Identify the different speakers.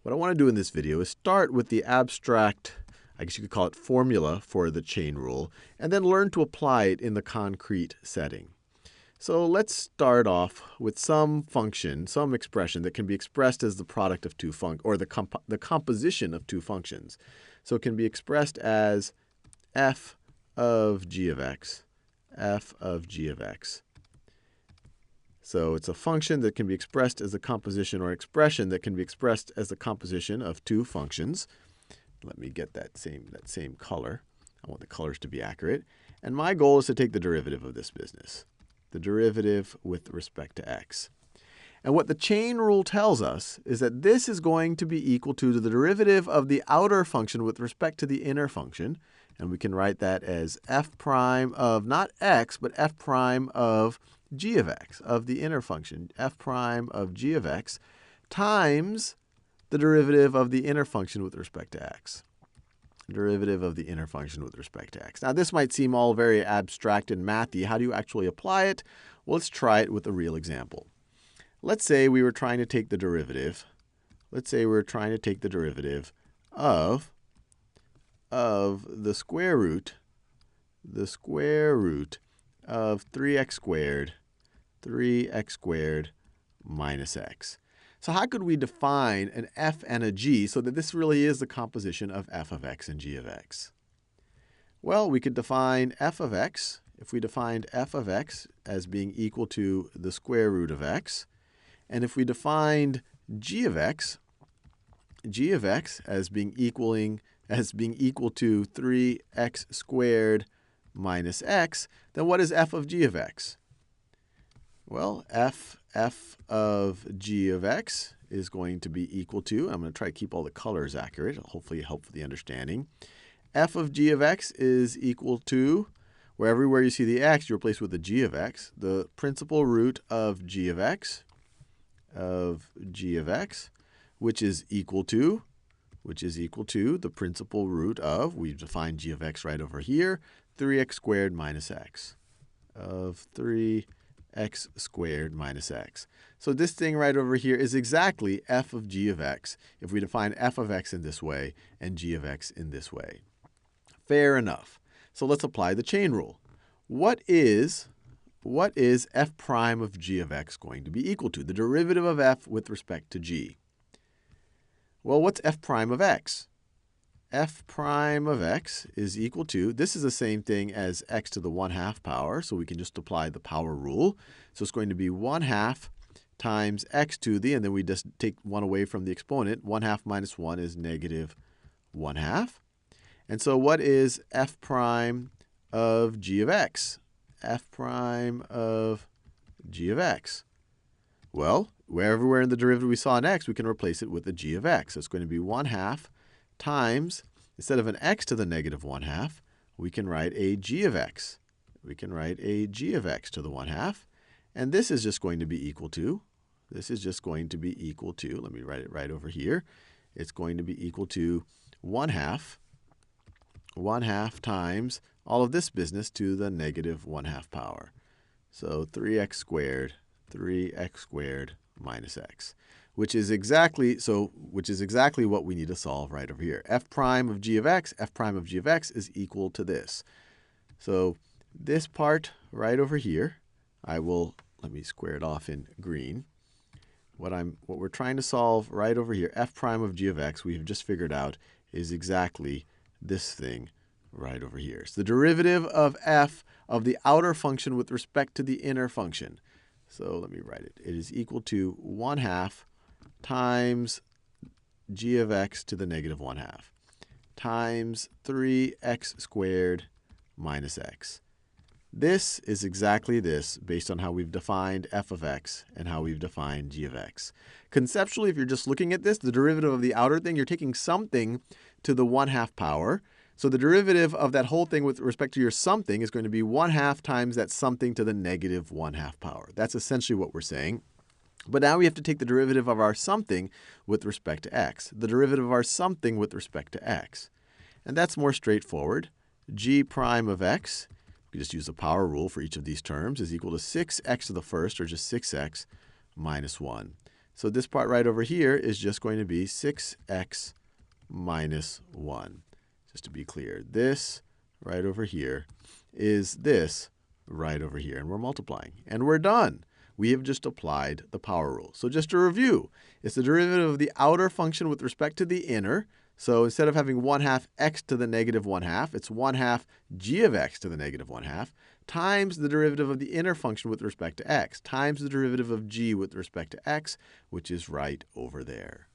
Speaker 1: What I want to do in this video is start with the abstract, I guess you could call it formula for the chain rule, and then learn to apply it in the concrete setting. So let's start off with some function, some expression that can be expressed as the product of two or the composition of two functions. So it can be expressed as f of g of x, f of g of x. So it's a function that can be expressed as a composition, or expression that can be expressed as the composition of two functions. Let me get that same color. I want the colors to be accurate. And my goal is to take the derivative of this business, the derivative with respect to x. And what the chain rule tells us is that this is going to be equal to the derivative of the outer function with respect to the inner function. And we can write that as f prime of not x, but f prime of g of x, of the inner function, f prime of g of x, times the derivative of the inner function with respect to x. Derivative of the inner function with respect to x. Now, this might seem all very abstract and mathy. How do you actually apply it? Well, let's try it with a real example. Let's say we were trying to take the derivative. Let's say we're trying to take the derivative of the square root of 3x squared minus x. So how could we define an f and a g so that this really is the composition of f of x and g of x? Well, we could define f of x, if we defined f of x as being equal to the square root of x, and if we defined g of x as being equal to 3x squared minus x, then what is f of g of x? Well, f of g of x is going to be equal to, I'm going to try to keep all the colors accurate, hopefully help for the understanding. F of g of x is equal to, where everywhere you see the x, you replace with the g of x, the principal root of g of x, which is equal to the principal root of, we've defined g of x right over here, 3x squared minus x, of 3x squared minus x. So this thing right over here is exactly f of g of x if we define f of x in this way and g of x in this way. Fair enough. So let's apply the chain rule. What is f prime of g of x going to be equal to? The derivative of f with respect to g. Well, what's f prime of x? F prime of x is equal to, this is the same thing as x to the 1/2 power, so we can just apply the power rule. So it's going to be 1/2 times x to the, and then we just take 1 away from the exponent. 1/2 minus 1 is negative 1/2. And so what is f prime of g of x? F prime of g of x. Well, everywhere in the derivative we saw an x, we can replace it with a g of x. So it's going to be 1/2 times, instead of an x to the negative 1/2, we can write a g of x. We can write a g of x to the 1/2. And this is just going to be equal to, let me write it right over here. It's going to be equal to 1/2 times all of this business to the negative 1/2 power. So 3x squared minus x, which is exactly what we need to solve right over here. F prime of g of x is equal to this. So this part right over here, let me square it off in green. What we're trying to solve right over here, f prime of g of x, we've just figured out is exactly this thing right over here. So the derivative of f of the outer function with respect to the inner function. So let me write it. It is equal to 1/2 times g of x to the negative 1/2 times 3x squared minus x. This is exactly this based on how we've defined f of x and how we've defined g of x. Conceptually, if you're just looking at this, the derivative of the outer thing, you're taking something to the 1/2 power. So the derivative of that whole thing with respect to your something is going to be 1/2 times that something to the negative 1/2 power. That's essentially what we're saying. But now we have to take the derivative of our something with respect to x, the derivative of our something with respect to x. And that's more straightforward. G prime of x, we just use the power rule for each of these terms, is equal to 6x to the first, or just 6x, minus 1. So this part right over here is just going to be 6x minus 1. Just to be clear, this right over here is this right over here. And we're multiplying. And we're done. We have just applied the power rule. So just to review, it's the derivative of the outer function with respect to the inner. So instead of having 1/2 x to the negative 1/2, it's 1/2 g of x to the negative 1/2 times the derivative of the inner function with respect to x times the derivative of g with respect to x, which is right over there.